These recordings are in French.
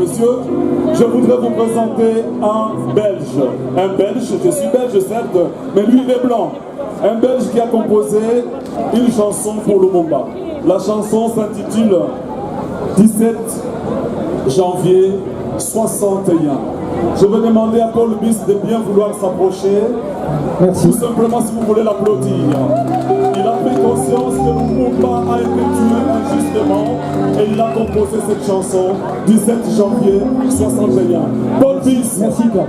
messieurs, je voudrais vous présenter un Belge. Un Belge, je suis belge certes, mais lui il est blanc. Un Belge qui a composé une chanson pour Lumumba. La chanson s'intitule 17 janvier 61. Je vais demander à Paul Bis de bien vouloir s'approcher. Merci. Tout simplement si vous voulez l'applaudir. Il a pris conscience que Lumumba a été tué injustement et il a composé cette chanson 17 janvier 61. Paul Bis. Merci Paul.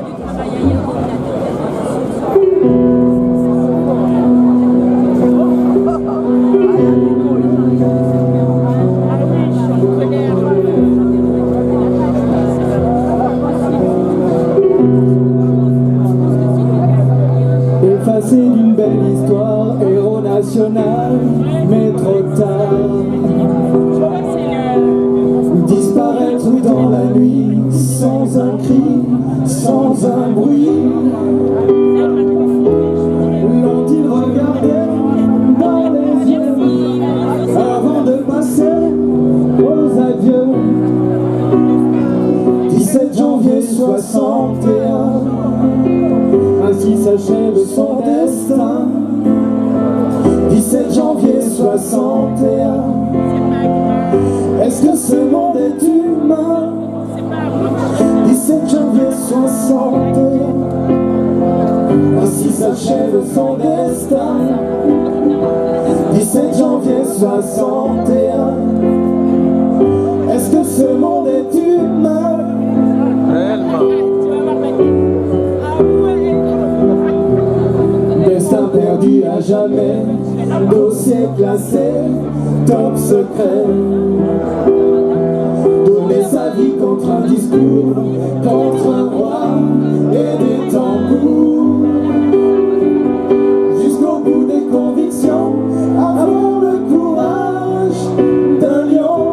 Effacé d'une belle histoire, héros national, mais trop tard. Disparaître dans la nuit, sans un cri, sans un bruit. L'ont-ils regardé dans les yeux, avant de passer aux adieux. 17 janvier 61. Ainsi s'achève son destin. 17 janvier 61. Est-ce que ce monde est humain? 17 janvier 61. Ainsi s'achève son destin. 17 janvier 61. Est-ce que ce monde est humain? Destin perdu à jamais, dossier classé, top secret. Donner sa vie contre un discours, contre un roi et des tambours. Jusqu'au bout des convictions, avoir le courage d'un lion.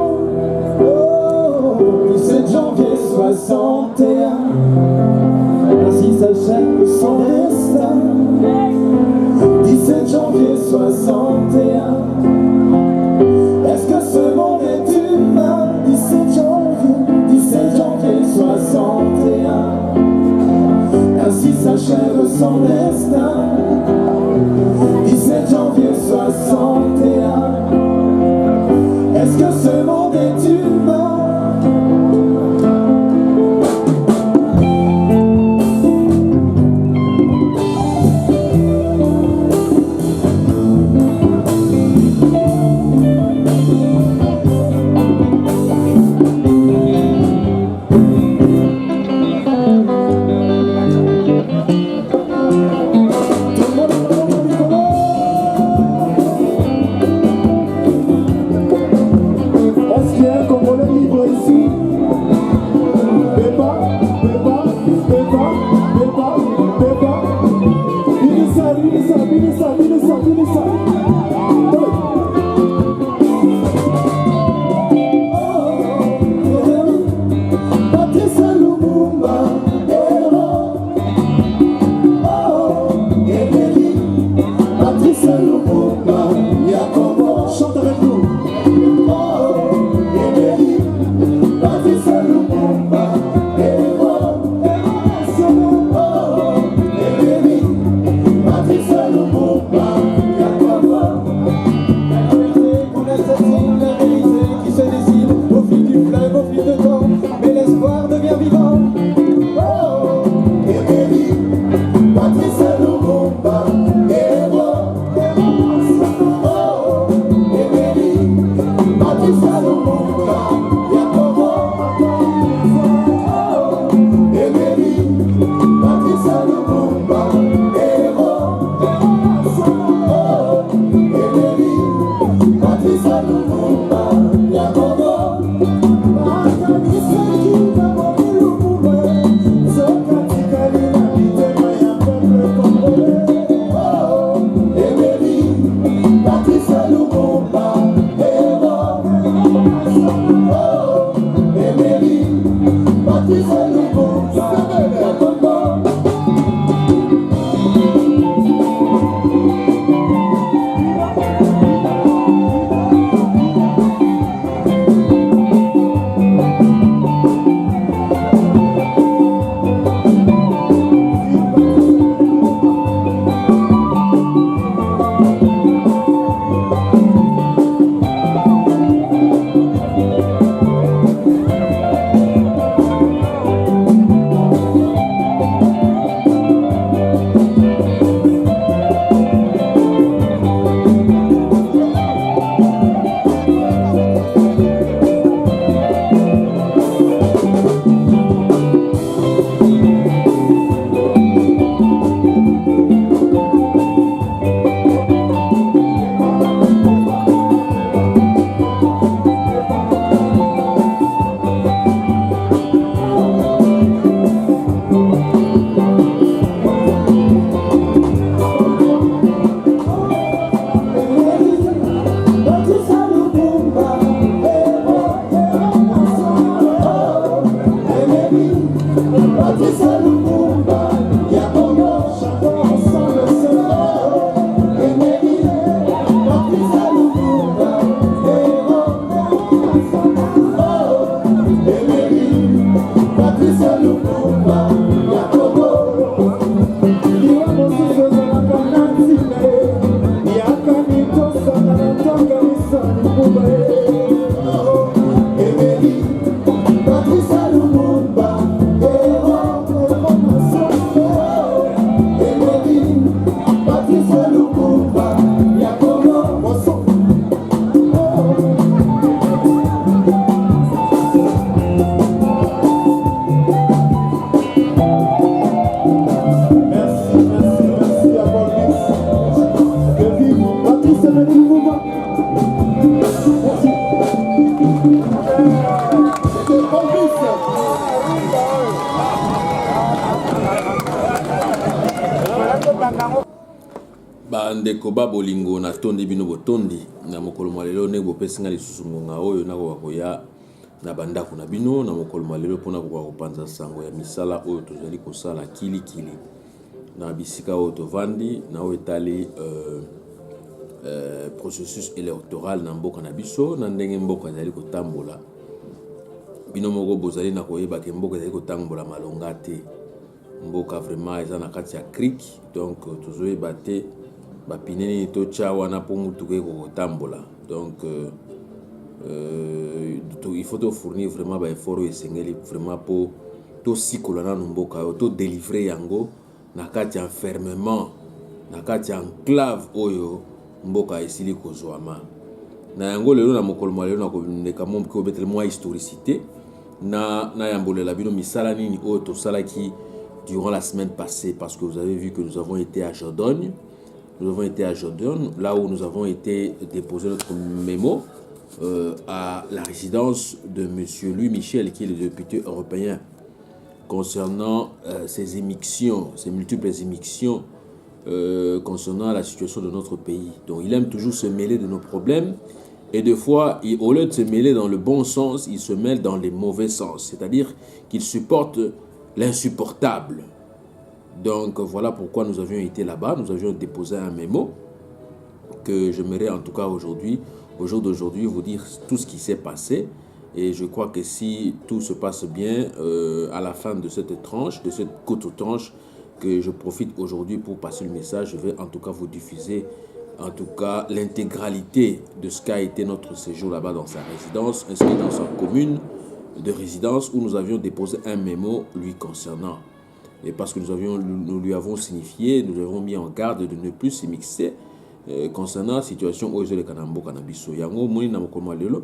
Oh, 17 janvier 61. Ainsi s'achève son destin. 17 janvier 61. Est-ce que ce monde est humain? 17 janvier 61. Ainsi s'achève son destin. 17 janvier 61. Est-ce que ce monde est humain? Tout le monde Patrice Lumumba ya Congo liwa mosusu ezalaka na nzime yaka mitosana na ntanganisa Lumumba Emery Patrice Lumumba Emery Patrice Lumumba ya Congo bandeko babolingo na tondi bino botondi na mokolo malelo ne bopesinga lisusu ngonga oyo nakoka koya na bandako na bino na mokolo malelo mpona kokoka kopanza sango ya misala oyo tozali kosala kilikili na bisika oyo tovandi na oyo etali processus électoral na mboka na biso na ndenge mboka ezali kotambola bino moko bozali na koyeba ke mboka ezali kotambola malonga te mboka vraiment eza na kati ya crique donc tozoyeba te bapineni totya wana mpo mutuka ekokotambola donc il faut tofournir vraiment baeffort oyo esengeli vraiment mpo tosikola nanu mboka oyo todélivre yango na kati ya enfermement na kati ya enclave oyo mboka esili kozwama na yango lelo na mokolo mwa lelo na koleka moki obetele mwa historicité na yambolela bino misala nini oyo tosalaki durant la semaine passée, parce que vous avez vu que nous avons été à Jordan. Nous avons été à Jordan, là où nous avons été déposer notre mémo à la résidence de M. Louis Michel, qui est le député européen, concernant ces émictions, ces multiples émictions concernant la situation de notre pays. Donc il aime toujours se mêler de nos problèmes, et des fois, au lieu de se mêler dans le bon sens, il se mêle dans les mauvais sens, c'est-à-dire qu'il supporte l'insupportable. Donc voilà pourquoi nous avions été là-bas, nous avions déposé un mémo que j'aimerais en tout cas aujourd'hui, au jour d'aujourd'hui, vous dire tout ce qui s'est passé. Et je crois que si tout se passe bien, à la fin de cette tranche, de cette courte tranche, que je profite aujourd'hui pour passer le message, je vais en tout cas vous diffuser en tout cas l'intégralité de ce qu'a été notre séjour là-bas dans sa résidence, ainsi que dans sa commune de résidence où nous avions déposé un mémo lui concernant. Et parce que nous lui avons signifié, nous avons mis en garde de ne plus s'immiscer concernant la situation où les Kanambo Kanabiso. Yango moni na mokoma lelo,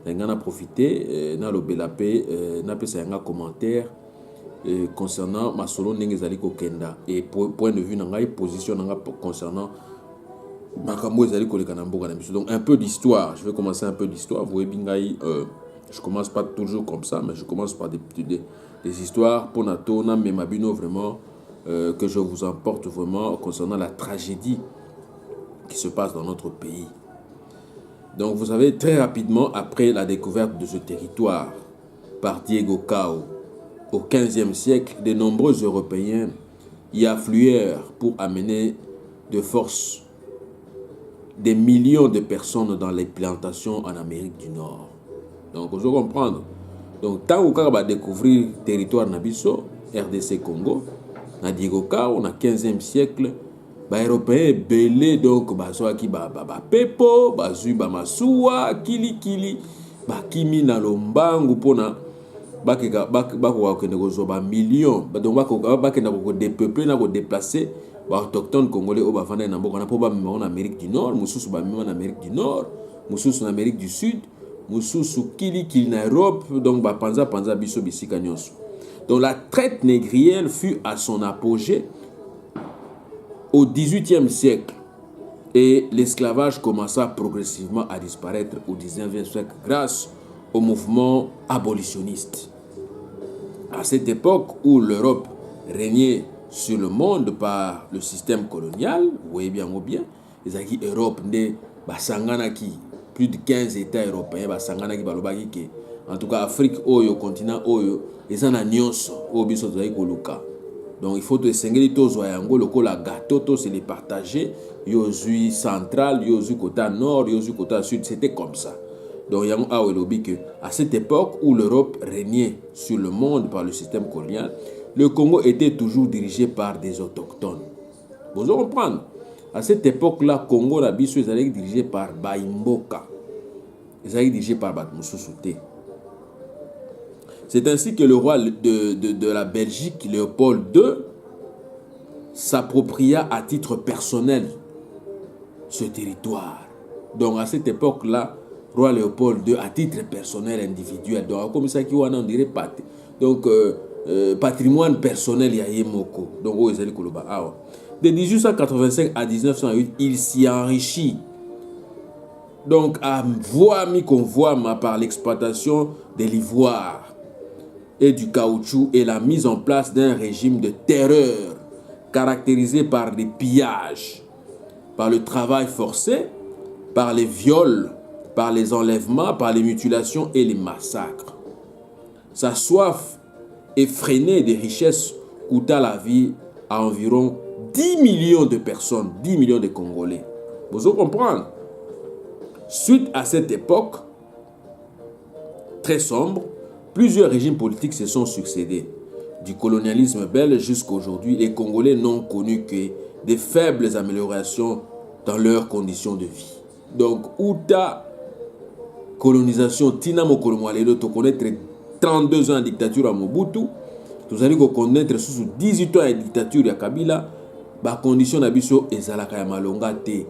na profité na lobelape na pesa yanga commentaire concernant ma solo ndenge zali kokenda et point de vue nanga position nanga concernant makambo ezali koleka na mboka na biso. Donc un peu d'histoire, je vais commencer un peu d'histoire. Vous voyez bingai je commence pas toujours comme ça, mais je commence par des histoires pour Natona, mais Mabino vraiment que je vous emporte vraiment concernant la tragédie qui se passe dans notre pays. Donc vous savez, très rapidement après la découverte de ce territoire par Diego Cao au XVe siècle, de nombreux Européens y affluèrent pour amener de force des millions de personnes dans les plantations en Amérique du Nord. Donc, vous devez comprendre. Donc, tant qu'on va découvrir le territoire Nabiso, RDC Congo, na Diego Cao, na 15e siècle, les Européens belés, donc, qui pepo, ba masuwa, kili, kimi na lombangu, pona, millions, donc, dépeuplé, déplacé, autochtones congolais, en Amérique du Nord, en Amérique du Nord, en Amérique du Sud, Mususu kili na Europe, donc panza biso bisika nyonso. Donc la traite négrière fut à son apogée au XVIIIe siècle et l'esclavage commença progressivement à disparaître au XIXe siècle grâce au mouvement abolitionniste. À cette époque où l'Europe régnait sur le monde par le système colonial, vous voyez bien ou bien, les acquis Europe ne basanganaki plus de 15 États européens, en tout cas Afrique, Oyo, continent Oyo, ils en ont nyonso, Obiso Koluka. Donc il faut que les Tozoyango, le cola gâteau, c'est les partager, Yozui central, Yozui côté nord, Yozui côté sud, c'était comme ça. Donc, yango a lobby que à cette époque où l'Europe régnait sur le monde par le système colonial, le Congo était toujours dirigé par des autochtones. Vous comprenez? À cette époque-là, Congo la biso est dirigé par Baimboka. Ils étaient dirigés par Batmoussousouté. C'est ainsi que le roi de la Belgique, Léopold II, s'appropria à titre personnel ce territoire. Donc à cette époque-là, roi Léopold II, à titre personnel, individuel, donc comme ça qui on dirait pas. Donc patrimoine personnel Yayemoko. Donc oh, de 1885 à 1908, il s'y enrichit. Donc à voie mi-convoi par l'exploitation de l'ivoire et du caoutchouc et la mise en place d'un régime de terreur caractérisé par des pillages, par le travail forcé, par les viols, par les enlèvements, par les mutilations et les massacres. Sa soif effrénée des richesses coûta la vie à environ 10 millions de personnes, 10 millions de Congolais. Vous comprenez? Suite à cette époque très sombre, plusieurs régimes politiques se sont succédés. Du colonialisme belge jusqu'à aujourd'hui, les Congolais n'ont connu que des faibles améliorations dans leurs conditions de vie. Donc, outa colonisation, tina mo kolomwalelo, to connaître 32 ans de dictature à Mobutu, vous allez connaître sous 18 ans de dictature à Kabila, ba condition d'abisso ezalaka ya malonga te.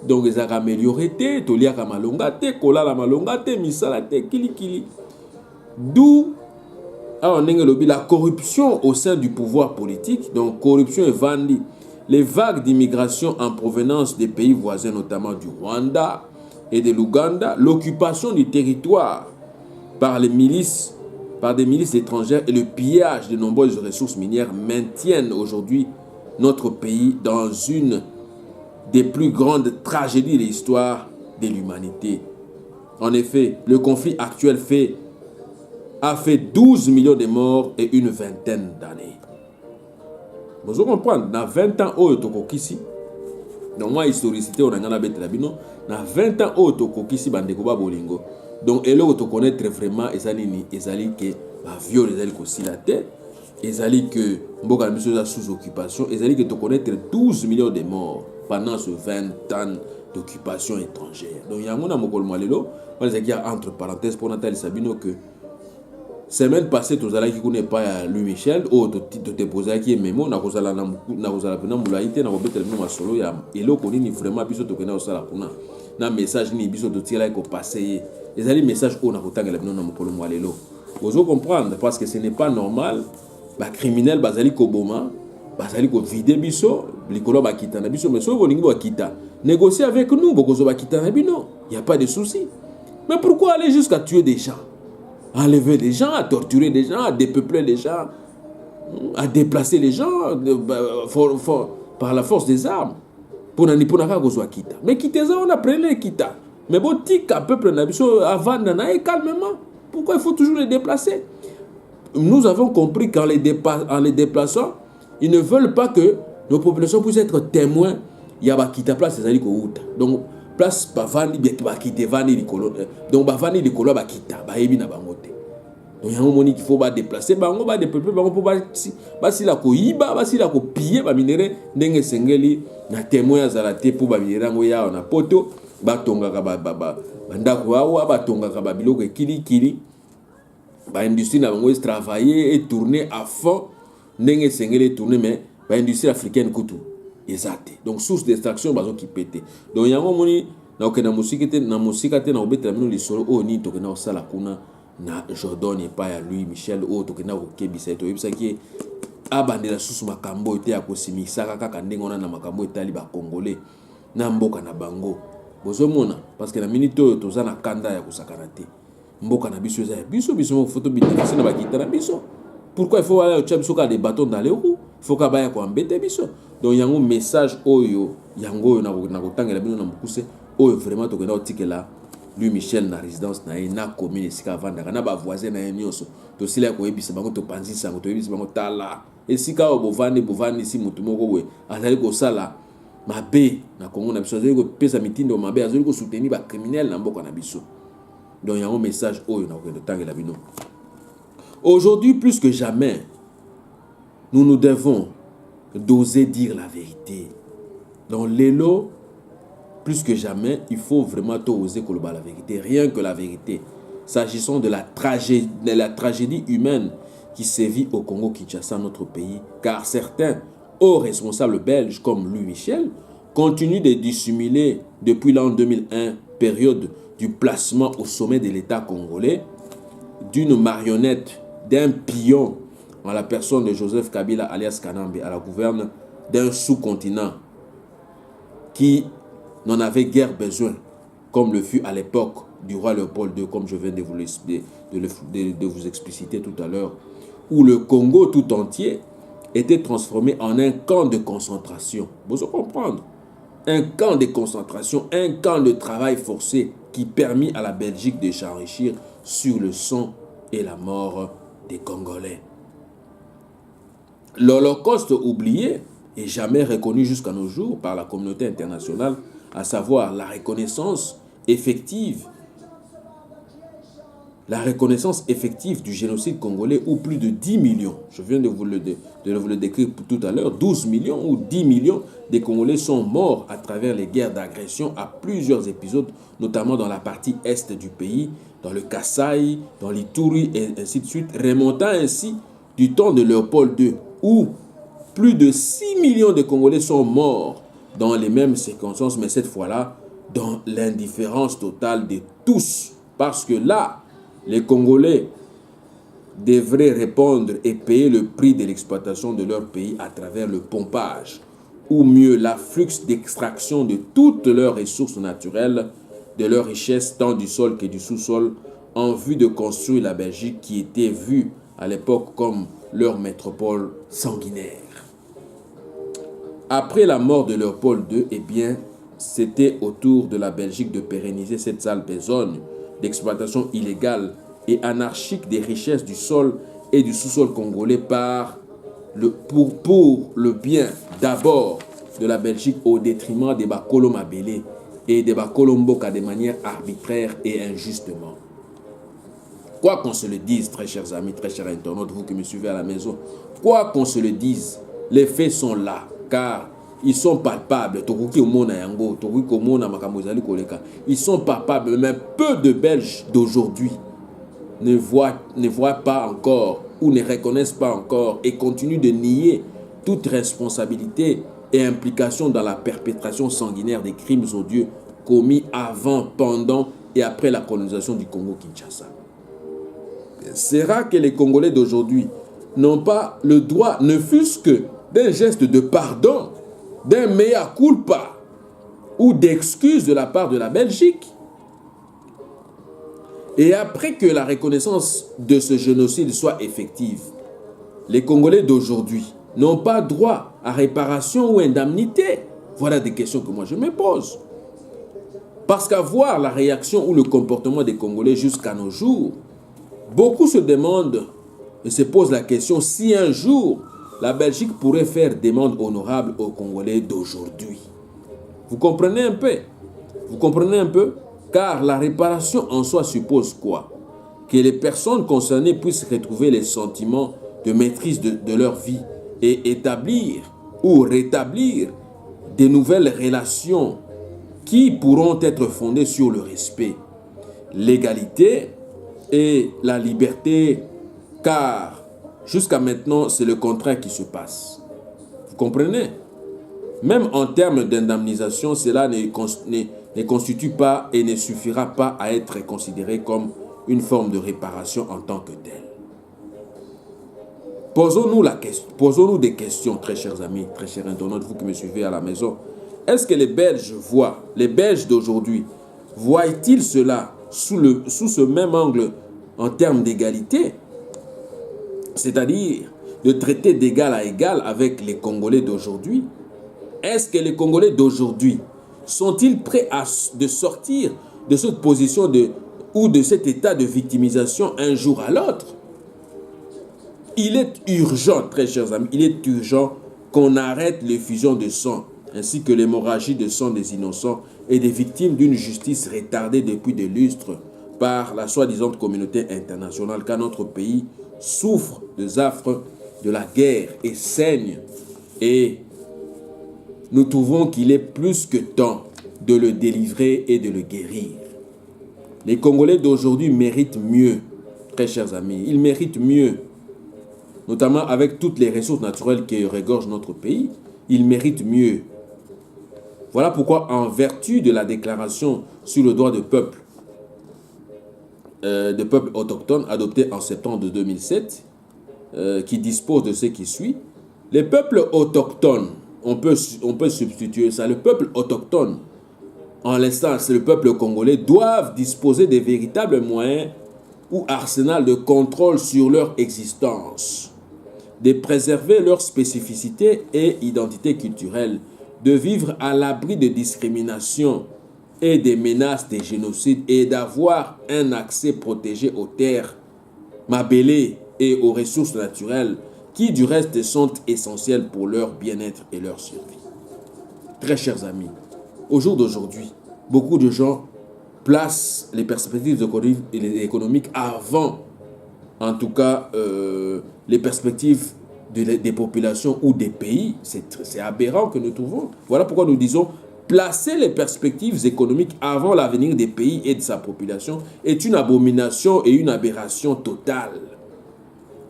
Donc, ezalaka amélioré te, toliaka malonga te, kolala malonga te, misala te, kili. D'où la corruption au sein du pouvoir politique, donc corruption et vandie. Les vagues d'immigration en provenance des pays voisins, notamment du Rwanda et de l'Ouganda, l'occupation du territoire par des milices étrangères et le pillage de nombreuses ressources minières maintiennent aujourd'hui notre pays dans une des plus grandes tragédies de l'histoire de l'humanité. En effet, le conflit actuel a fait 12 millions de morts et une vingtaine d'années. Vous comprenez, dans 20 ans, Otokokisi, dans moi, historicité, on a dans 20 ans, Otokokisi, Bandekoba Bolingo. Donc, et là, on connaître vraiment, ezali que viol, ezali que silate, ezali que Mboka Miso sous occupation, ezali que tu connaître 12 millions de morts pendant ce 20 ans d'occupation étrangère. Donc, il y a un mot entre parenthèses pour Nathalie Sabino que semaine passée, tu as qui connaît pas Louis Michel, ou tu te posé qui est mémo, na kozala na pena mulaite na kobeta bino masolo ya eloko nini vraiment biso to kena osala kuna na message ni biso to tira ko passer ezali message o na kotangela bino na mokolo mwalelo. Vous comprendre parce que ce n'est pas normal ba criminel bazali ko boma bazali ko vider biso likolo ba kita na biso mais so bolingi ba kita négocier avec nous bokozo ba kita na bino, il y a pas de souci. Mais pourquoi aller jusqu'à tuer des gens? À enlever des gens, à torturer des gens, à dépeupler les gens, à déplacer les gens par la force des armes. Pour n'en pas quitter. Mais quitter ça, on a pris les quitter. Mais bon, tika peuple n'abisso avant d'anaï calmement. Pourquoi il faut toujours les déplacer? Nous avons compris qu'en les déplaçant, ils ne veulent pas que nos populations puissent être témoins. Il y a pas quitter place, c'est-à-dire que donc place bavani ba quitter vani likolo donc bavani likolo ba kita ba yebi na bangote donc yango moni qu'il faut ba déplacer bango ba dépeupler bango pour ba sila ko yiba ba sila ko piller ba minere ndenge sengeli na témoin azala te pour ba minere ngo ya na poto ba tongaka ba ndako awa ba tongaka ba biloko kili ba industrie na bango travailler et tourner à fond ndenge sengeli tourner mais ba industrie africaine kutu exact. Donc source d'extraction bazo qui pété. Donc yango moni na okena musika te na obetela mino lisolo o ni to kena osala kuna na Jordan et pas ya Louis Michel o to kena ko kebisa to yebisa ki abandela susu makambo ete ya kosimisa kaka ndenge ona na makambo etali ba Congolais na mboka na bango. Bozo mona parce que na minute oyo toza na kanda ya kosakana te. Mboka na biso za biso mo photo bénéfice na ba kitana biso. Pourquoi il faut aller au Tchabsoka des bâtons dans les roues? Il faut qu'il y ait un biso. Donc il y a un message oyo yango na kotangela bino na mukuse oyo vraiment to kena otike là Louis Michel na résidence na commune sika vanda na ba voisin na nyonso to sila ko ebisa bango to panzisa ngo to ebisa bango tala esika o bovani si mutu moko we azali ko sala mabe na Congo na biso azali ko pesa mitindo mabe azali ko soutenir ba criminel na mboka na biso. Donc il y a un message aujourd'hui plus que jamais, nous devons d'oser dire la vérité. Dans l'élo, plus que jamais, il faut vraiment oser dire la vérité, rien que la vérité. S'agissant de la tragédie humaine qui sévit au Congo-Kinshasa, notre pays, car certains hauts responsables belges comme Louis Michel continuent de dissimuler depuis l'an 2001, période du placement au sommet de l'État congolais, d'une marionnette, d'un pion en la personne de Joseph Kabila alias Kanambe à la gouverne d'un sous-continent qui n'en avait guère besoin, comme le fut à l'époque du roi Léopold II, comme je viens de vous expliciter tout à l'heure, où le Congo tout entier était transformé en un camp de concentration. Vous comprenez? Un camp de concentration, un camp de travail forcé qui permit à la Belgique de s'enrichir sur le sang et la mort des Congolais. L'Holocauste oublié et jamais reconnu jusqu'à nos jours par la communauté internationale, à savoir la reconnaissance effective du génocide congolais où plus de 10 millions, je viens de vous le décrire tout à l'heure, 12 millions ou 10 millions de Congolais sont morts à travers les guerres d'agression à plusieurs épisodes, notamment dans la partie est du pays, dans le Kasaï, dans l'Ituri et ainsi de suite, remontant ainsi du temps de Léopold II, où plus de 6 millions de Congolais sont morts dans les mêmes circonstances, mais cette fois-là, dans l'indifférence totale de tous. Parce que là, les Congolais devraient répondre et payer le prix de l'exploitation de leur pays à travers le pompage, ou mieux l'afflux d'extraction de toutes leurs ressources naturelles, de leurs richesses tant du sol que du sous-sol, en vue de construire la Belgique qui était vue à l'époque comme leur métropole sanguinaire. Après la mort de Léopold II, eh bien, c'était au tour de la Belgique de pérenniser cette sale besogne d'exploitation illégale et anarchique des richesses du sol et du sous-sol congolais pour le bien d'abord de la Belgique au détriment des Bakolo Mabélé et des Bakolo Mboka de manière arbitraire et injustement. Quoi qu'on se le dise, très chers amis, très chers internautes, vous qui me suivez à la maison, quoi qu'on se le dise, les faits sont là, car ils sont palpables. Ils sont palpables, mais peu de Belges d'aujourd'hui ne voient pas encore ou ne reconnaissent pas encore et continuent de nier toute responsabilité et implication dans la perpétration sanguinaire des crimes odieux commis avant, pendant et après la colonisation du Congo-Kinshasa. Sera que les Congolais d'aujourd'hui n'ont pas le droit, ne fût-ce que d'un geste de pardon, d'un mea culpa ou d'excuse de la part de la Belgique. Et après que la reconnaissance de ce génocide soit effective, les Congolais d'aujourd'hui n'ont pas droit à réparation ou indemnité. Voilà des questions que moi je me pose. Parce qu'à voir la réaction ou le comportement des Congolais jusqu'à nos jours, beaucoup se demandent et se posent la question si un jour la Belgique pourrait faire demande honorable aux Congolais d'aujourd'hui. Vous comprenez un peu? Vous comprenez un peu? Car la réparation en soi suppose quoi? Que les personnes concernées puissent retrouver les sentiments de maîtrise de leur vie et établir ou rétablir de nouvelles relations qui pourront être fondées sur le respect, l'égalité et la liberté, car jusqu'à maintenant, c'est le contraire qui se passe. Vous comprenez? Même en termes d'indemnisation, cela ne constitue pas et ne suffira pas à être considéré comme une forme de réparation en tant que telle. Posons-nous des questions, très chers amis, très chers internautes, vous qui me suivez à la maison. Est-ce que les Belges d'aujourd'hui, voient-ils cela sous ce même angle en termes d'égalité? C'est-à-dire de traiter d'égal à égal avec les Congolais d'aujourd'hui? Est-ce que les Congolais d'aujourd'hui sont-ils prêts de sortir de cette position ou de cet état de victimisation un jour à l'autre? Il est urgent, très chers amis, il est urgent qu'on arrête l'effusion de sang ainsi que l'hémorragie de sang des innocents et des victimes d'une justice retardée depuis des lustres par la soi-disant communauté internationale, car notre pays souffre des affres de la guerre et saigne. Et nous trouvons qu'il est plus que temps de le délivrer et de le guérir. Les Congolais d'aujourd'hui méritent mieux, très chers amis. Ils méritent mieux, notamment avec toutes les ressources naturelles qui regorgent notre pays. Ils méritent mieux. Voilà pourquoi, en vertu de la déclaration sur le droit de peuple autochtones adoptée en septembre 2007, qui dispose de ce qui suit, les peuples autochtones, on peut substituer ça, le peuple autochtone, en l'instant, c'est le peuple congolais, doivent disposer des véritables moyens ou arsenal de contrôle sur leur existence, de préserver leur spécificité et identité culturelle, de vivre à l'abri de discrimination et des menaces des génocides et d'avoir un accès protégé aux terres mabellées et aux ressources naturelles qui du reste sont essentielles pour leur bien-être et leur survie. Très chers amis, au jour d'aujourd'hui, beaucoup de gens placent les perspectives économiques avant, en tout cas, les perspectives des populations ou des pays. C'est aberrant que nous trouvons. Voilà pourquoi nous disons placer les perspectives économiques avant l'avenir des pays et de sa population est une abomination et une aberration totale.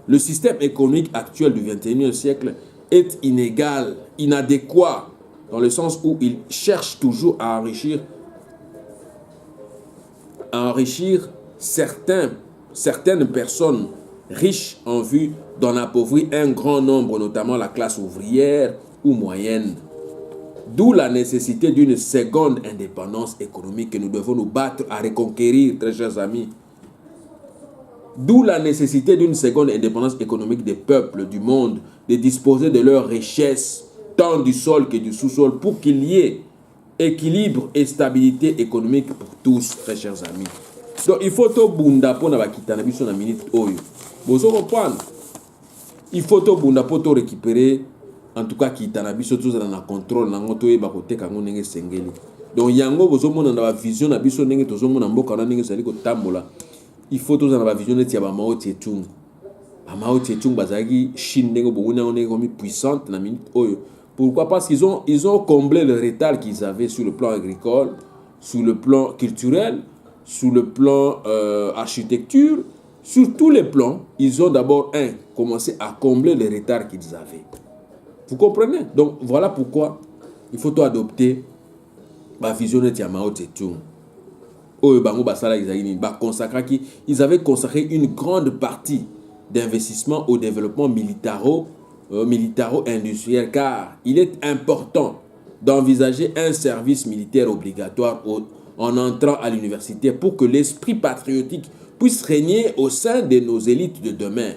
Le système économique actuel du XXIe siècle est inégal, inadéquat, dans le sens où il cherche toujours à enrichir certaines personnes riches en vue d'en appauvrir un grand nombre, notamment la classe ouvrière ou moyenne. D'où la nécessité d'une seconde indépendance économique que nous devons nous battre à reconquérir, très chers amis. D'où la nécessité d'une seconde indépendance économique des peuples du monde, de disposer de leurs richesses, tant du sol que du sous-sol, pour qu'il y ait équilibre et stabilité économique pour tous, très chers amis. Donc il faut tout bunda pour na bakitana biso na minute oyo. Bozo comprendre. Il faut tout bunda pour tout récupérer, en tout cas kitana biso tous na contrôle na ngoto e ba ko teka ngo ndenge sengeli. Donc yango bozo mona na ba vision na biso ndenge tozo mona mboka na ndenge zali ko tambola. Il faut tous na ba vision net ya ba Mao Tse-tung. Ba Mao Tse-tung bazaki Chine ndenge bokuna ndenge comme puissante na minute oyo. Pourquoi? Parce qu'ils ont comblé le retard qu'ils avaient sur le plan agricole, sur le plan culturel, sur le plan architecture, sur tous les plans. Ils ont d'abord commencé à combler le retard qu'ils avaient. Vous comprenez? Donc voilà pourquoi il faut adopter la vision de Mao Tse-tung. Ils avaient consacré une grande partie d'investissement au développement militaro-industriel, car il est important d'envisager un service militaire obligatoire en entrant à l'université pour que l'esprit patriotique puisse régner au sein de nos élites de demain.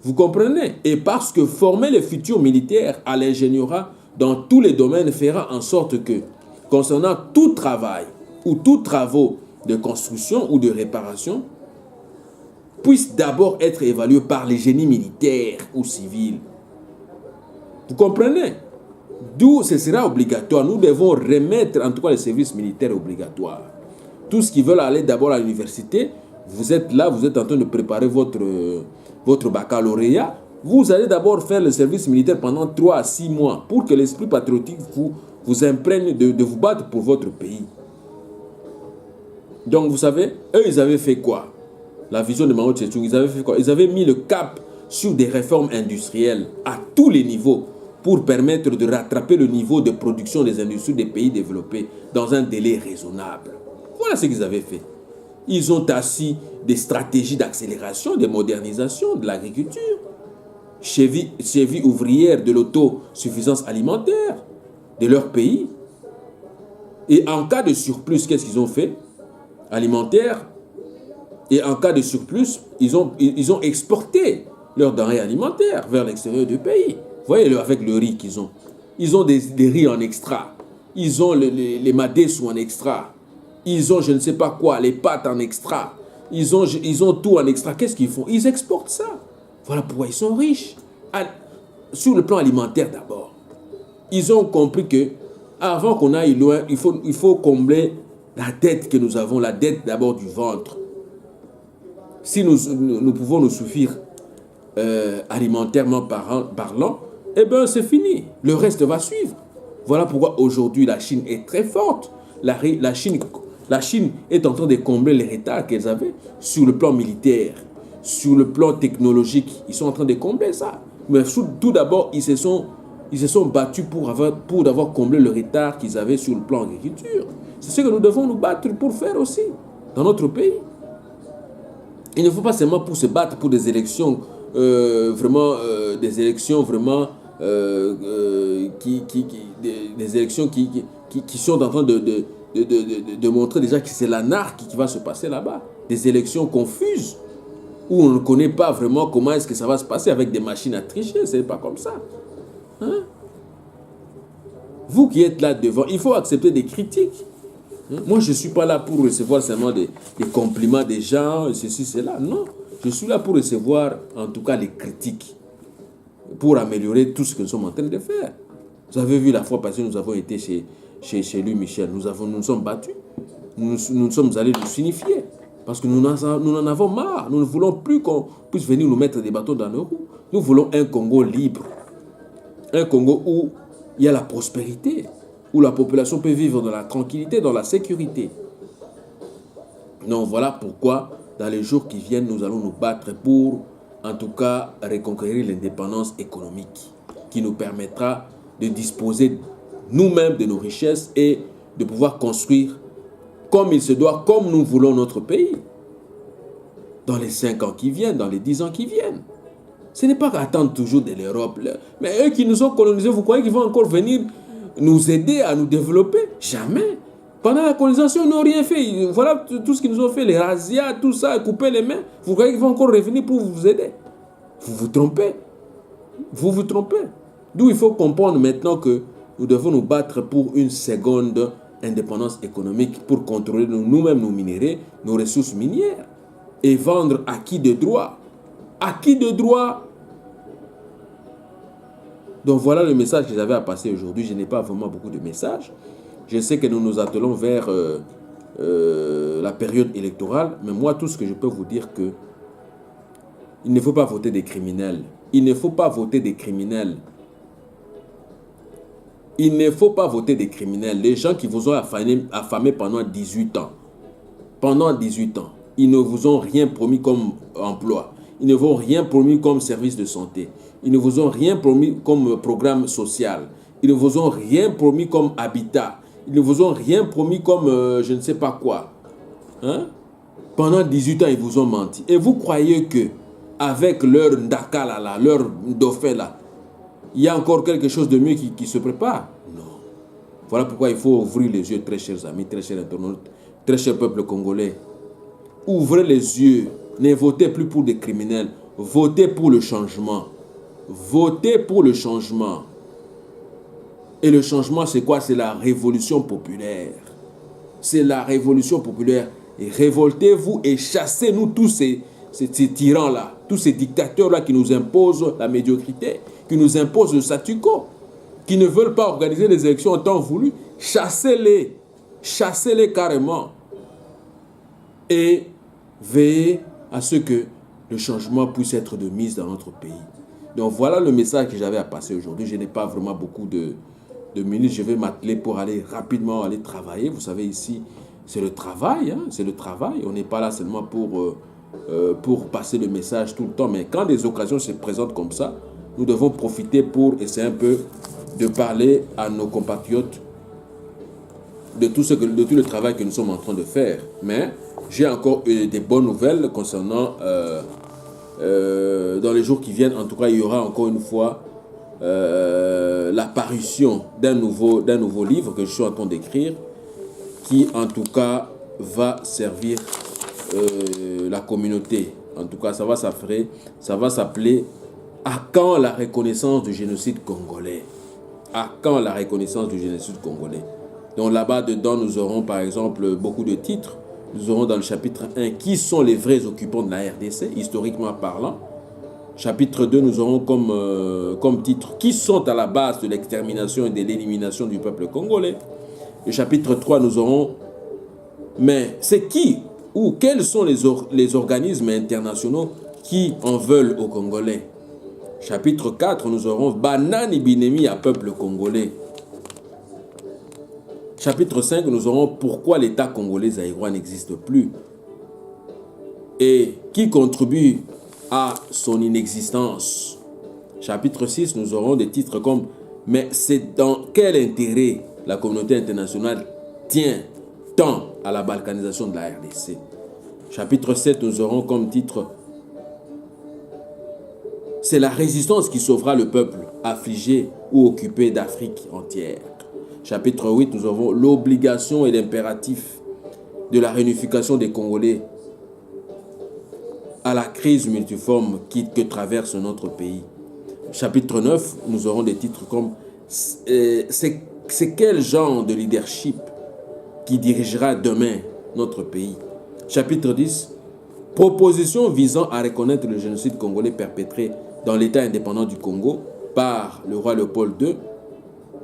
Vous comprenez? Et parce que former les futurs militaires à l'ingénierat dans tous les domaines fera en sorte que, concernant tout travail ou tous travaux de construction ou de réparation, puisse d'abord être évalué par les génies militaires ou civils. Vous comprenez? D'où ce sera obligatoire. Nous devons remettre en tout cas les services militaires obligatoires. Tous qui veulent aller d'abord à l'université, vous êtes là, vous êtes en train de préparer votre baccalauréat. Vous allez d'abord faire le service militaire pendant 3 à 6 mois pour que l'esprit patriotique vous imprègne de vous battre pour votre pays. Donc vous savez, eux ils avaient fait quoi? La vision de Mao Tse-tung, ils avaient fait quoi? Ils avaient mis le cap sur des réformes industrielles à tous les niveaux pour permettre de rattraper le niveau de production des industries des pays développés dans un délai raisonnable. Voilà ce qu'ils avaient fait. Ils ont assis des stratégies d'accélération, de modernisation de l'agriculture, cheville ouvrière de l'autosuffisance alimentaire de leur pays. Et en cas de surplus, qu'est-ce qu'ils ont fait? Alimentaire. Et en cas de surplus, ils ont exporté leurs denrées alimentaires vers l'extérieur du pays. Vous voyez avec le riz qu'ils ont. Ils ont des riz en extra. Ils ont les madessu en extra. Ils ont je ne sais pas quoi, les pâtes en extra. Ils ont tout en extra. Qu'est-ce qu'ils font? Ils exportent ça. Voilà pourquoi ils sont riches. Sur le plan alimentaire d'abord. Ils ont compris que avant qu'on aille loin, il faut combler La dette que nous avons, la dette d'abord du ventre. Si nous pouvons nous suffire alimentairement parlant, eh bien c'est fini. Le reste va suivre. Voilà pourquoi aujourd'hui la Chine est très forte. La Chine est en train de combler les retards qu'elles avaient sur le plan militaire, sur le plan technologique. Ils sont en train de combler ça. Mais tout d'abord, ils se sont battus pour d'avoir comblé le retard qu'ils avaient sur le plan agriculture. C'est ce que nous devons nous battre pour faire aussi dans notre pays. Il ne faut pas seulement pour se battre pour des élections des élections qui sont en train de montrer déjà que c'est l'anarchie qui va se passer là-bas. Des élections confuses où on ne connaît pas vraiment comment est-ce que ça va se passer avec des machines à tricher. Ce n'est pas comme ça. Hein? Vous qui êtes là devant, il faut accepter des critiques. Moi, je ne suis pas là pour recevoir seulement des compliments des gens, ceci, cela. Non, je suis là pour recevoir en tout cas les critiques, pour améliorer tout ce que nous sommes en train de faire. Vous avez vu la fois passée, nous avons été chez lui, Michel. Nous sommes battus. Nous sommes allés lui signifier. Parce que nous en avons marre. Nous ne voulons plus qu'on puisse venir nous mettre des bâtons dans nos roues. Nous voulons un Congo libre. Un Congo où il y a la prospérité, où la population peut vivre dans la tranquillité, dans la sécurité. Donc voilà pourquoi, dans les jours qui viennent, nous allons nous battre pour, en tout cas, reconquérir l'indépendance économique qui nous permettra de disposer nous-mêmes de nos richesses et de pouvoir construire comme il se doit, comme nous voulons notre pays. Dans les 5 ans qui viennent, dans les 10 ans qui viennent. Ce n'est pas qu'attendre toujours de l'Europe. Mais eux qui nous ont colonisés, vous croyez qu'ils vont encore venir nous aider à nous développer? Jamais. Pendant la colonisation, ils n'ont rien fait. Voilà tout ce qu'ils nous ont fait, les razzias, tout ça, couper les mains. Vous croyez qu'ils vont encore revenir pour vous aider? Vous vous trompez. Vous vous trompez. D'où il faut comprendre maintenant que nous devons nous battre pour une seconde indépendance économique pour contrôler nous-mêmes nos minéraux, nos ressources minières et vendre à qui de droit. À qui de droit? Donc voilà le message que j'avais à passer aujourd'hui. Je n'ai pas vraiment beaucoup de messages. Je sais que nous nous attelons vers la période électorale, mais moi tout ce que je peux vous dire que il ne faut pas voter des criminels. Il ne faut pas voter des criminels. Il ne faut pas voter des criminels. Les gens qui vous ont affamé pendant 18 ans. Pendant 18 ans. Ils ne vous ont rien promis comme emploi. Ils ne vous ont rien promis comme service de santé. Ils ne vous ont rien promis comme programme social. Ils ne vous ont rien promis comme habitat. Ils ne vous ont rien promis comme je ne sais pas quoi. Hein? Pendant 18 ans, ils vous ont menti. Et vous croyez que avec leur Ndaka là, leur Dauphin là, il y a encore quelque chose de mieux qui se prépare? Non. Voilà pourquoi il faut ouvrir les yeux, très chers amis, très chers internautes, très cher peuple congolais. Ouvrez les yeux. Ne votez plus pour des criminels. Votez pour le changement. Votez pour le changement. Et le changement, c'est quoi? C'est la révolution populaire. C'est la révolution populaire. Et révoltez-vous et chassez-nous tous ces tyrans-là, tous ces dictateurs-là qui nous imposent la médiocrité, qui nous imposent le statu quo, qui ne veulent pas organiser les élections en temps voulu. Chassez-les. Chassez-les carrément. Et veillez à ce que le changement puisse être de mise dans notre pays. Donc voilà le message que j'avais à passer aujourd'hui. Je n'ai pas vraiment beaucoup de minutes. Je vais m'atteler pour aller rapidement aller travailler. Vous savez, ici, c'est le travail. Hein? C'est le travail. On n'est pas là seulement pour passer le message tout le temps. Mais quand des occasions se présentent comme ça, nous devons profiter pour essayer un peu de parler à nos compatriotes de tout le travail que nous sommes en train de faire. Mais j'ai encore des bonnes nouvelles concernant, dans les jours qui viennent, en tout cas, il y aura encore une fois l'apparition d'un nouveau livre que je suis en train d'écrire, qui en tout cas va servir la communauté. En tout cas, ça va s'appeler « À quand la reconnaissance du génocide congolais ?» À quand la reconnaissance du génocide congolais? Donc là-bas, dedans, nous aurons par exemple beaucoup de titres. Nous aurons dans le chapitre 1, qui sont les vrais occupants de la RDC, historiquement parlant. Chapitre 2, nous aurons comme titre, qui sont à la base de l'extermination et de l'élimination du peuple congolais. Le chapitre 3, nous aurons Mais c'est qui ou quels sont les organismes internationaux qui en veulent aux Congolais? Chapitre 4, nous aurons Banani Binemi à peuple congolais. Chapitre 5, nous aurons pourquoi l'État congolais zaïrois n'existe plus et qui contribue à son inexistence. Chapitre 6, nous aurons des titres comme mais c'est dans quel intérêt la communauté internationale tient tant à la balkanisation de la RDC. Chapitre 7, nous aurons comme titre c'est la résistance qui sauvera le peuple affligé ou occupé d'Afrique entière. Chapitre 8, nous avons l'obligation et l'impératif de la réunification des Congolais à la crise multiforme que traverse notre pays. Chapitre 9, nous aurons des titres comme c'est quel genre de leadership qui dirigera demain notre pays. Chapitre 10, proposition visant à reconnaître le génocide congolais perpétré dans l'État indépendant du Congo par le roi Léopold II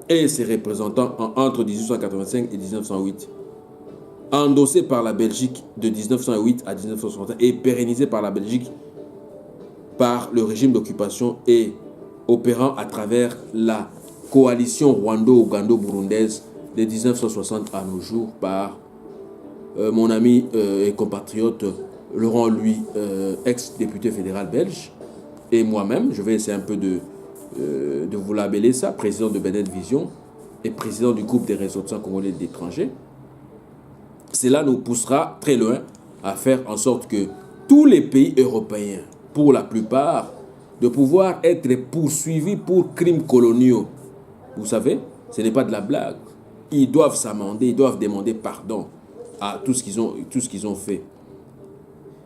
et ses représentants entre 1885 et 1908, endossé par la Belgique de 1908 à 1961 et pérennisé par la Belgique par le régime d'occupation et opérant à travers la coalition rwando-ougando-burundaise de 1960 à nos jours par mon ami et compatriote Laurent Louis, ex-député fédéral belge, et moi-même. Je vais essayer un peu de vous labeller ça, président de Bennett Vision et président du groupe des ressortissants congolais d'étrangers. Cela nous poussera très loin à faire en sorte que tous les pays européens, pour la plupart, de pouvoir être poursuivis pour crimes coloniaux. Vous savez, ce n'est pas de la blague. Ils doivent s'amender, ils doivent demander pardon à tout ce qu'ils ont fait.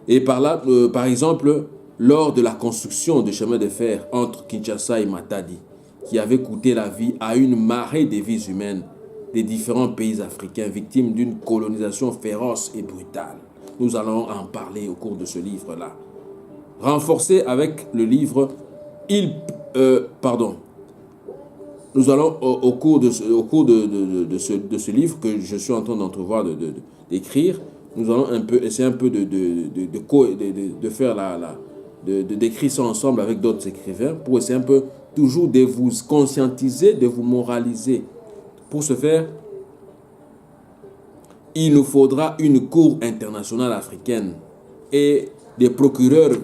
Et par là, par exemple, lors de la construction du chemin de fer entre Kinshasa et Matadi, qui avait coûté la vie à une marée de vies humaines des différents pays africains victimes d'une colonisation féroce et brutale. Nous allons en parler au cours de ce livre-là. Renforcé avec le livre Nous allons au cours de ce livre que je suis en train d'entrevoir d'écrire, nous allons essayer un peu de faire d'écrire ça ensemble avec d'autres écrivains pour essayer un peu toujours de vous conscientiser, de vous moraliser. Pour ce faire, il nous faudra une cour internationale africaine et des procureurs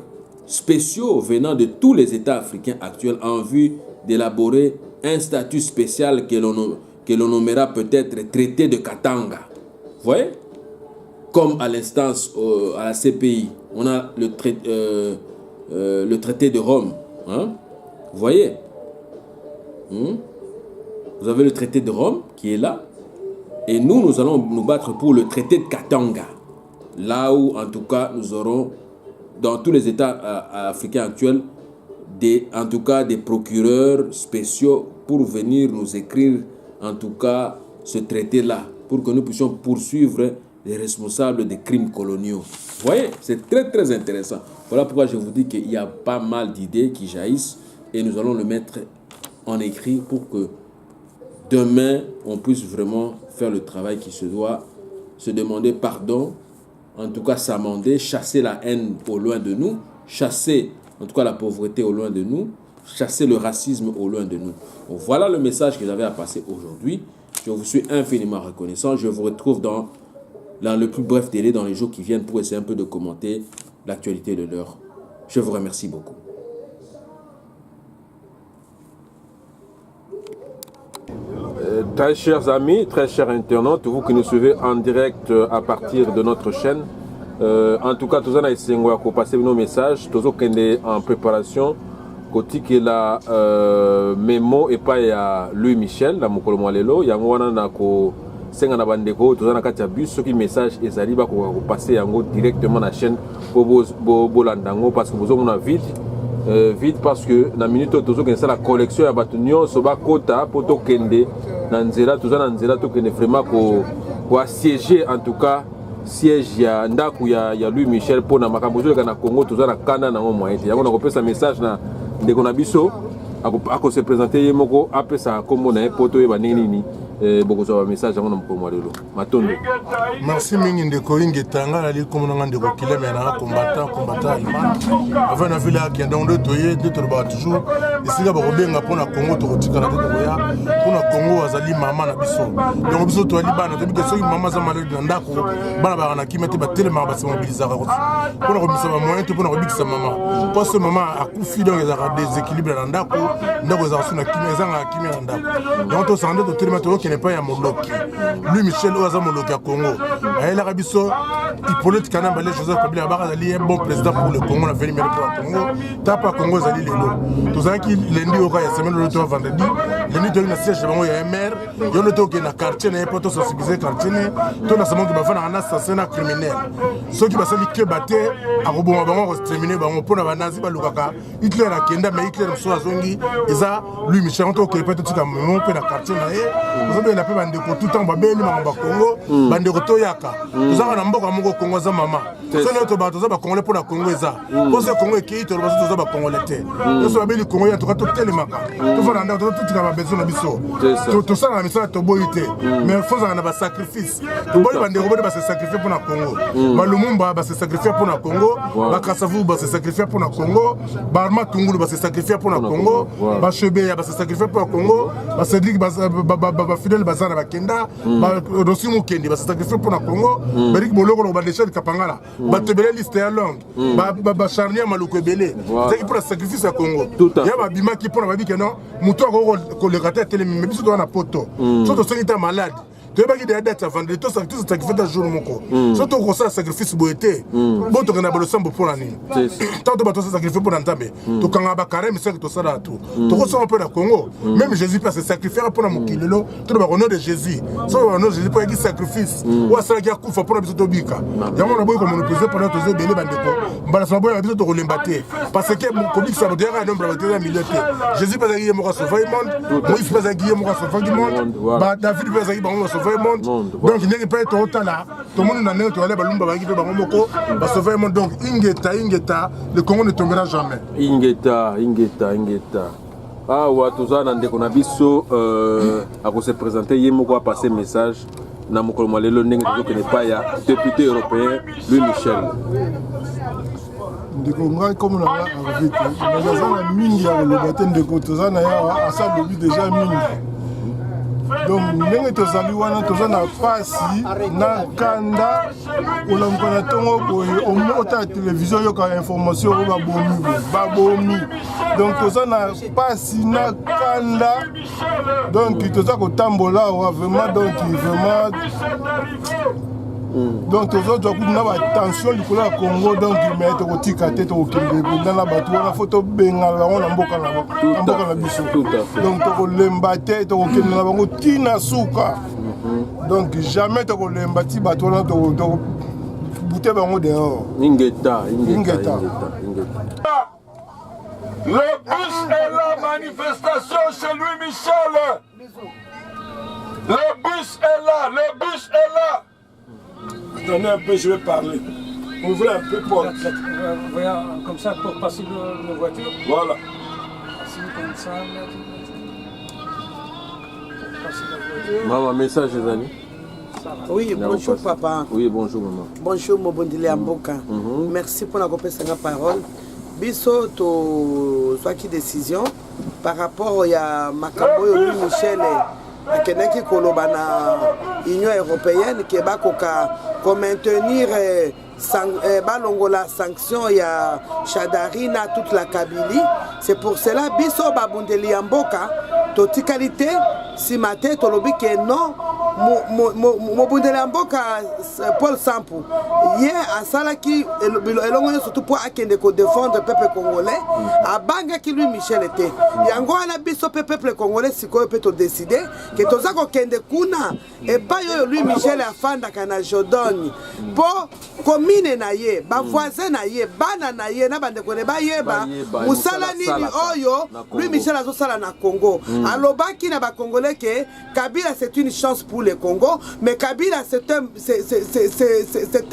spéciaux venant de tous les États africains actuels en vue d'élaborer un statut spécial que l'on nommera peut-être traité de Katanga. Vous voyez? Comme à l'instance à la CPI, on a le traité de Rome. Hein? Vous voyez? Vous avez le traité de Rome qui est là. Et nous allons nous battre pour le traité de Katanga. Là où, en tout cas, nous aurons, dans tous les États africains actuels, en tout cas des procureurs spéciaux pour venir nous écrire, en tout cas, ce traité-là, pour que nous puissions poursuivre les responsables des crimes coloniaux. Vous voyez, c'est très très intéressant. Voilà pourquoi je vous dis qu'il y a pas mal d'idées qui jaillissent et nous allons le mettre en écrit pour que demain, on puisse vraiment faire le travail qui se doit, se demander pardon, en tout cas s'amender, chasser la haine au loin de nous, chasser en tout cas la pauvreté au loin de nous, chasser le racisme au loin de nous. Donc, voilà le message que j'avais à passer aujourd'hui. Je vous suis infiniment reconnaissant. Je vous retrouve dans le plus bref délai dans les jours qui viennent pour essayer un peu de commenter l'actualité de l'heure. Je vous remercie beaucoup. Très chers amis, très chers internautes, vous qui nous suivez en direct à partir de notre chaîne, en tout cas, tous les gens qui passé nos messages, tous ceux en préparation, côté que la mémo et pas ya Louis Michel, la mokolo mwalelo, yango wana na ko senga na bandeko, tous na katia bus, ceux qui message ezali ba ko passer yango directement na chaîne pour bolandango parce que vous on vite parce que na minute tous ceux qui ça la collection ya batunyo soba kota poto kende na nzela tous na nzela to kende vraiment ko assiéger en tout cas siège ya ndaku ya Louis Michel pour na makambo na Congo tous na kana na moyen yango na ko pesa message na ndeko na biso ako se présenter yemoko apesa kombo na poto e banini beaucoup de messages pour moi. Merci mingi ndeko ingeta nga ali komonanga ndeko kilemena combattant allemand avant na villa qui donc de toyer de toba toujours ici ga bakobenga pona Congo to kotikala te toya pona Congo azali mama na biso donc biso to ali bana to biso mama za malade ndako bana ba na kimete ba telema ba se mobiliser ko pona ko bisa ba moyen to pona ko bikisa mama parce que mama akufi donc ezaka déséquilibre na ndako za suna kimeza nga kimya ndako donc to sande to telema to qui n'est pas ya moloki lui Michel Oaza moloki à Congo elle a biso Hippolyte Kanamba les Joseph Kabila bazali un bon président pour le Congo na venir pour le Congo tapa Congo zali lelo to zaki lundi au ya semaine le tour vendredi lundi to na siège bango ya maire yo le to na quartier na poto sensibiliser quartier to na samo ki bafana na assassinat criminel ceux qui basali ke baté a roboma bango terminer bango pona banazi balukaka Hitler akenda mais Hitler so azongi eza lui Michel to ke peut-être ka mon pe na quartier na e vous avez la pe bande ko tout temps ba beni ma Congo bande ko to yaka tozaka na mboka moko Congo za mama solo to ba toza ba Congolais pour la Congo eza parce que Congo ki to ba toza ba Congolais te so ba beli Congo ya to ka to telemaka to fana nda to tutika ba besoin na biso to sala na misala to boyite mais faut ça na ba sacrifice to boy bande ko ba se sacrifier pour la Congo ba Lumumba ba se sacrifier pour la Congo ba Kasavu ba se sacrifier pour la Congo ba Arma Tungulu ba se sacrifier pour la Congo ba Chebe ba se sacrifier pour la Congo ba Cedric ba Fidel Bazana ba Kenda ba Rosimu Kendi ba se sacrifier pour la Congo ba Rick Boloko ba Michel Kapangala ba tebele liste ya longue ba Charnia Maluko belé c'est qui pour le sacrifice à Congo ya ba bima qui pour ba bi que non muto ko le rater télé mais biso do na poto surtout ceux qui étaient malades tu veux pas qu'il y ait des dettes avant de tout sacrifice un jour mon co surtout qu'on ça sacrifice boité bon to kana ba le sambo pour l'année tant de bateau sacrifice pour l'entamé to kanga ba carême c'est que to ça là tout to ko un peu na Congo même Jésus pas se sacrifier pour la mokilelo to ba honneur de Jésus so honneur de Jésus pour qu'il sacrifice ou ça qui a kufa pour biso to bika ya mona boy comme nous poser pendant to ze belé bandeko mbala sa boy biso to ko lembaté parce que mon comique ça dire un nombre de militaire Jésus pas qui mo sauver monde Moïse pas qui mo sauver du monde ba David pas qui ba sauver monde donc il n'est pas tout là tout le monde n'a pas aller balumba ba qui to ba moko ba sauver monde donc ingeta le Congo ne tombera jamais ingeta ah wa tozana ndeko na biso a ko se présenter yemoko a passer message na mokolo malelo ndenge to ne pas ya député européen Louis Michel ndeko ngai comme na arrivé na mingi ya le bâton de Kotozana ya asa lobi déjà mingi donc ndenge tozali wana toza na pasi na kanda olamuka na ntongo boye omota ya télévision yoka information oyo babomi donc toza na pasi na kanda donc toza kotambola awa vraiment donc tozozwa kutu na batension likolo ya Congo donc mais tokotika te tokokende mpena na bato wana fo tobengana bango na mboka na biso donc tokolemba te tokokende na bango ntina suka donc jamais tokolemba ti bato wana tokobute bango dehors ingeta Le bus est là, manifestation chez Louis Michel. Le bus est là. Attendez un peu, je vais parler. Ouvrez un peu porte. Comme ça pour passer la voiture. Voilà. Passer comme ça. Maman, message les amis. Oui, bonjour papa. Oui, bonjour maman. Bonjour Mobondile Amboka. Merci pour la parole. Biso to soit qui décision par rapport à Makambo Louis Michel akendaki koloba na Union européenne qui va ko maintenir balongola sanction ya Chadari na toute la Kabylie. C'est pour cela biso babundeli Amboka to tikalité si maté to lobi que non Mobundeli Amboka Paul Sampu ye asalaki elongo surtout pour akende ko défendre peuple congolais abanga ki Louis Michel était yango ala biso peuple congolais sikoyo pe to décider que toza ko kende kuna et pas yo Louis Michel afanda kana Jordan po commune na ye ba voisin na ye bana na ye na bande ko ne ba yeba musala nini oyo Louis Michel azosala na Congo alobaki na ba congolais que Kabila c'est une chance pour le Congo, mais Kabila c'était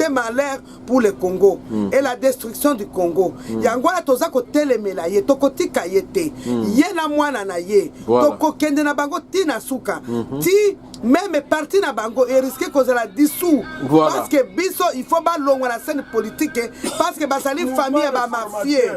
malheur pour le Congo et la destruction du Congo. Yangola toza ko telemela ye tokotika yete ye na mwana na ye toko kende na bango tina suka ti même parti na bango et risquer cause la dissous parce que biso il faut ba longwa la scène politique parce que basali famille ba mafie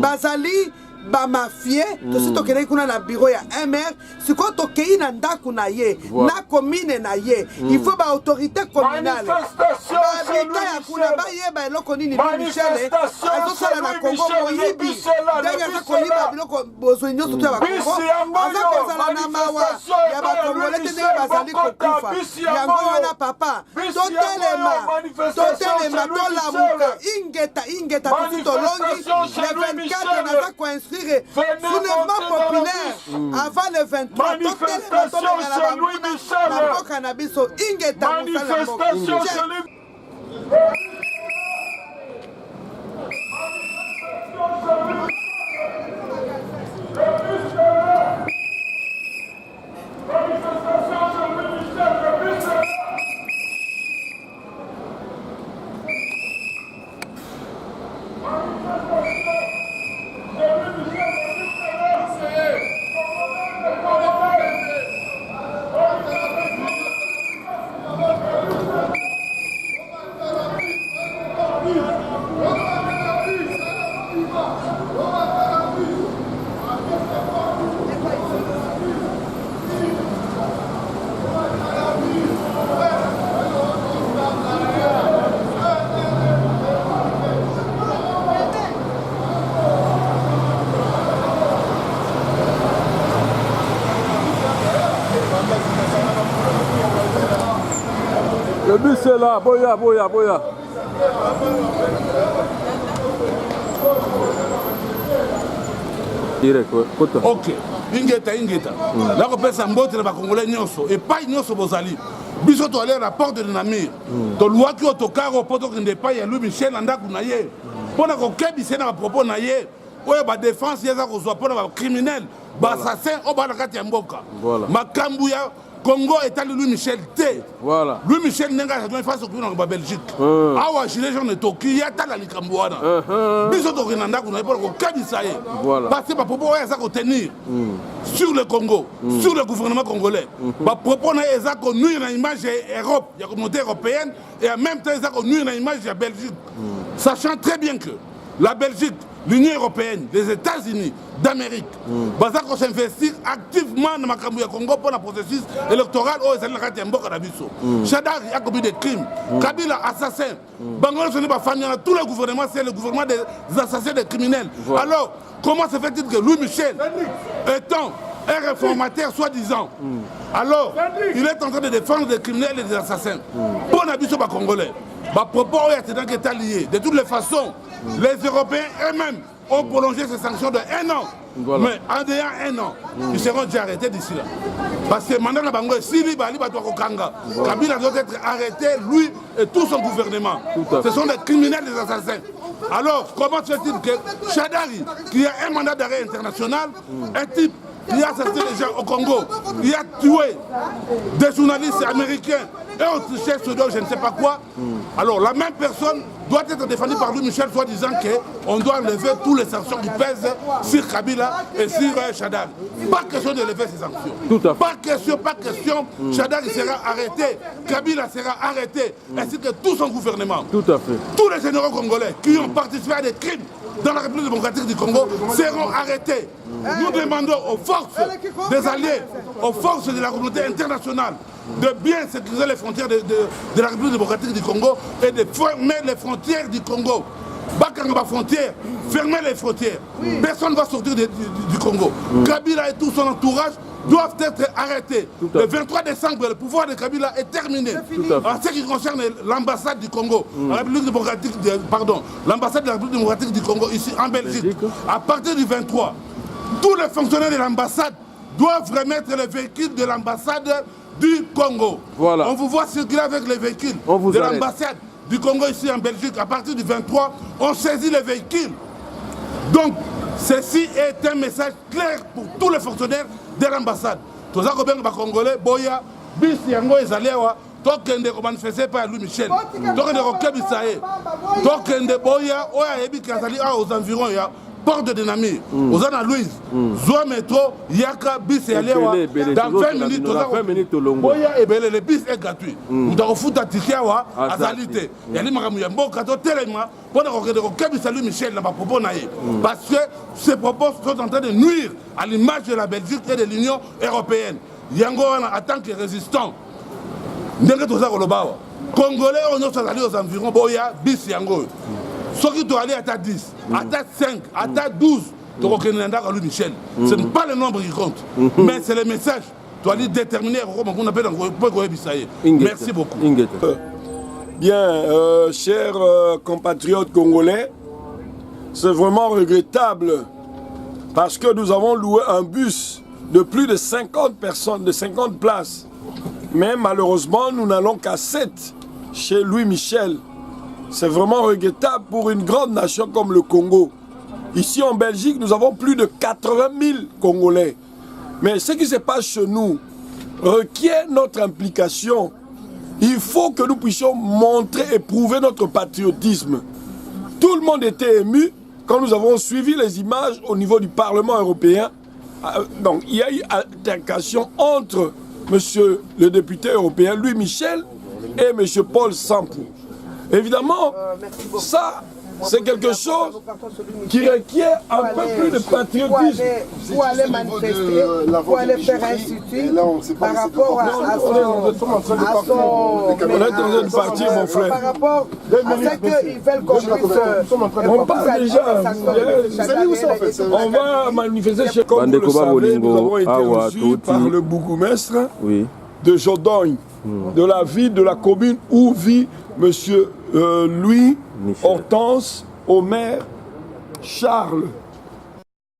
basali ba mafie to sito kene kuna na bureau ya MR siko to kei na ndaku na ye na commune na ye il faut ba autorité communale ba bita ya kuna ba ye ba eloko nini Michel azo sala na Congo moyibi denga za koliba biloko bozo nyoso to ya ba Congo aza kozala na mawa ya ba Congolais te ndenge bazali kokufa yango wana papa totelema tolamuka ingeta tuti tolongi le 24 naza koinstruire soulèvement populaire avant le 23 totelema na biso ingeta Le bus est là, boya. Ok, ingeta. Là, on peut s'embêter les Congolais nyonso et pas nyonso bozali. Biso to aller rapport de Namir. To loi qui autocar au poto qui n'est pas ya Louis Michel Landaku na ye. Pona ko kebise na propos na ye. Oyo ba défense yeza ko zwa pona ba criminel, ba assassin o ba na kati ya mboka. Makambu ya Congo est allé Louis Michel T. Voilà. Louis Michel Nenga doit faire ce qu'on a en Belgique. Awa gilet jaune de Toki, ya ta la likambuana. Biso to kinanda kuna pour ko kabisaye. Voilà. Parce que ba propos ya ça ko tenir sur le Congo, sur le gouvernement congolais. Ba propos na eza ko nuire na image Europe, ya communauté européenne et en même temps eza ko nuire na image de Belgique. Sachant très bien que la Belgique, l'Union européenne, les États-Unis d'Amérique, vont s'investir activement dans le Congo pour le processus électoral où ils ont Chadari a commis des crimes. Kabila, assassin. Bangola, ce n'est pas famille. Tout le gouvernement, c'est le gouvernement des assassins, des criminels. Alors, comment se fait-il que Louis Michel, étant un réformateur soi-disant, alors il est en train de défendre des criminels et des assassins pour l'habitation congolais? Propos est lié. De toutes les façons, les Européens eux-mêmes ont prolongé ces sanctions de 1 an. Mais en ayant 1 an, ils seront déjà arrêtés d'ici là. Parce que maintenant, Kabila doit être arrêté, lui et tout son gouvernement. Ce sont des criminels, des assassins. Alors, comment se fait-il que Chadari, qui a un mandat d'arrêt international, un type qui a assassiné les gens au Congo, il a tué des journalistes américains et autrichiens, je ne sais pas quoi. Alors la même personne doit être défendue par Louis Michel, soit disant qu'on doit enlever toutes les sanctions qui pèsent sur Kabila et sur Chadari. Pas question de lever ces sanctions. Pas question. Chadari sera arrêté, Kabila sera arrêté, ainsi que tout son gouvernement. Tout à fait. Tous les généraux congolais qui ont participé à des crimes dans la République démocratique du Congo seront arrêtés. Nous demandons aux forces des alliés, aux forces de la communauté internationale de bien sécuriser les frontières de la République démocratique du Congo et de fermer les frontières du Congo. Bakanga frontière, fermer les frontières. Personne ne va sortir du Congo. Kabila et tout son entourage doivent être arrêtés. Le 23 décembre, le pouvoir de Kabila est terminé. En ce qui concerne l'ambassade du Congo, l'ambassade de la République démocratique du Congo ici en Belgique, à partir du 23, tous les fonctionnaires de l'ambassade doivent remettre les véhicules de l'ambassade du Congo. Voilà. On vous voit circuler avec les véhicules de l'ambassade du Congo ici en Belgique. À partir du 23, on saisit les véhicules. Donc, ceci est un message clair pour tous les fonctionnaires de l'ambassade. Tous les Congolais, Boya, bis yango ezali awa tokende komanifeste pa ya Louis Michel tokende kokebisa ye tokende boya oyo ayebi azali awa aux environs ya porte de Namir oza na Louise zwa métro yaka bis eyali awa dans 20 minutes boya ebele le bis est gratuit moto akofuta tike awa azali te yali makambo ya mboka totelema mpona kokende kokebisa Louis Michel na bapropos na ye parce que ces propos sont en train de nuire à l'image de la Belgique et de l'Union européenne yango wana en tant que résistant ndenge toza koloba awa congolais oyo nyonso azali aux environs boya bis yango oyo soki toali ata 10 ata 5 ata 12 tokokende na ndako ya Louis Michel ce n'est pas le nombre qui compte mais c'est le message toali déterminer kokoma kuna mpe mpo koyebisa ye merci beaucoup Bien, chers compatriotes congolais, c'est vraiment regrettable parce que nous avons loué un bus de plus de 50 personnes, de 50 places. Mais malheureusement, nous n'allons qu'à 7 chez Louis Michel. C'est vraiment regrettable pour une grande nation comme le Congo. Ici en Belgique, nous avons plus de 80 000 Congolais. Mais ce qui se passe chez nous requiert notre implication. Il faut que nous puissions montrer et prouver notre patriotisme. Tout le monde était ému quand nous avons suivi les images au niveau du Parlement européen. Donc il y a eu altercation entre monsieur le député européen Louis Michel et monsieur Paul Sampou. Évidemment, ça, c'est quelque chose qui requiert un peu plus de patriotisme. Pour aller manifester, pour aller faire un institut par rapport à son... On est en train de partir, mon frère. Par rapport à ce qu'ils veulent qu'on puisse... On parle déjà. On va manifester chez... Comme vous le savez, nous avons été reçus par le bourgmestre de Jodogne, de la ville, de la commune où vit monsieur Louis Hortense, Omer, Charles